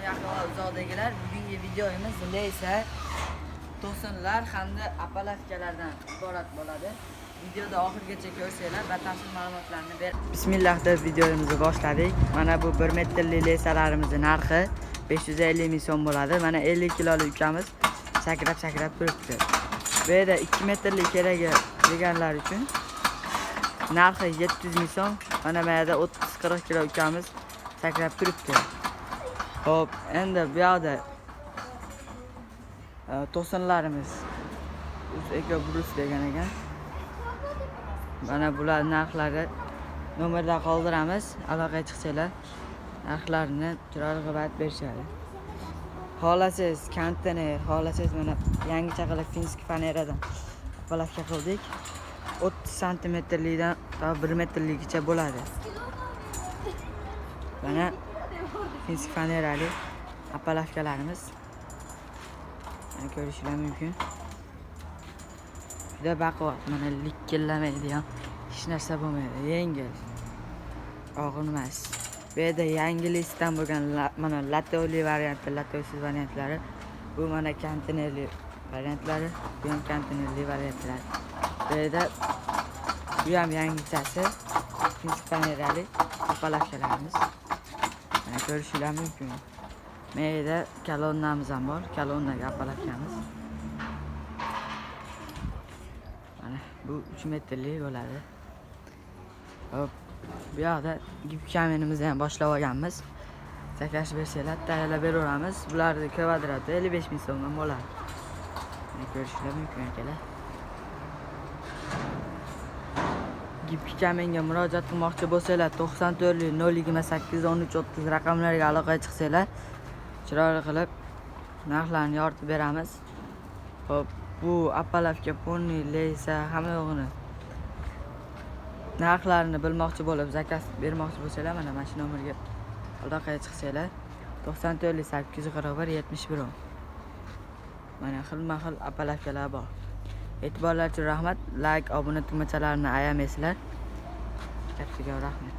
yaqin va uzoqdagilar, bugungi videomiz esa to'sinlar hamda apalatkalardan iborat bo'ladi. Videoda oxirigacha ko'rsanglar batafsil ma'lumotlarni ber. Bismillah deb videomizni boshladik. Mana bu 1 metrli lesalarimizning narxi 550 ming so'm bo'ladi. Mana 50 kiloli ukamiz sakrab turibdi. Bu yerda 2 metrli keragi deganlar uchun narxi 700 ming so'm. Mana bu yerda 30-40 kilo ukamiz sakrab turibdi. Hop, endi bu yoqda to'sinlarimiz Eko Brus degan ekan. Mana bular narxlari nomerda qoldiramiz. Aloqaga chiqsanglar narxlarini chiroyli qilib aytib berishadi. Xohlasangiz konteyner, xohlasangiz mana yangi chaqaloq finskiy faneradan apalatka qildik. 30 santimetrlikdan 1 metrligicha bo'ladi. Mana finskiy fanerali apalatkalarimiz. Mana ko'rishingiz mumkin. Juda baquvvat, mana likkillamaydigan, hech narsa bo'lmaydi, yengil. Og'ir emas. Bu yerda yangi listdan bo'lgan mana latoli varianti, latolsiz variantlari, bu mana konteynerli variantlari, bu ham konteynerli variantlar. Bu yerda bu ham yangichasi finskiy fanerali apalatkalarimiz. Mana ko'rishingiz mumkin. Meyda kolonnamiz ham bor, kolonnaga apalatkamiz. Mana bu 3 metrli bo'ladi. Hop, bu yoqda gipkaminimizni ham boshlab olganmiz. Sakrashib bersanglar tayyorlab beraveramiz. Bularning kvadrati 55 ming so'mdan bo'ladi. Mana ko'rishingiz mumkin akalar. Gipkaminga murojaat qilmoqchi bo'lsanglar 94 028 13 30 raqamlariga aloqaga chiqsanglar chiroyli qilib narxlarni yoritib beramiz. Hop, bu apalavka, ponni, leysa hamma yo'g'ini narxlarini bilmoqchi bo'lib, zakaz bermoqchi bo'lsanglar mana shu nomerga aloqaga chiqsanglar 94 841 71 10. Mana xilma-xil apalavkalar bor. E'tiborlar uchun rahmat. Like, obuna tugmachalarini ayamaysizlar. Kattaga rahmat.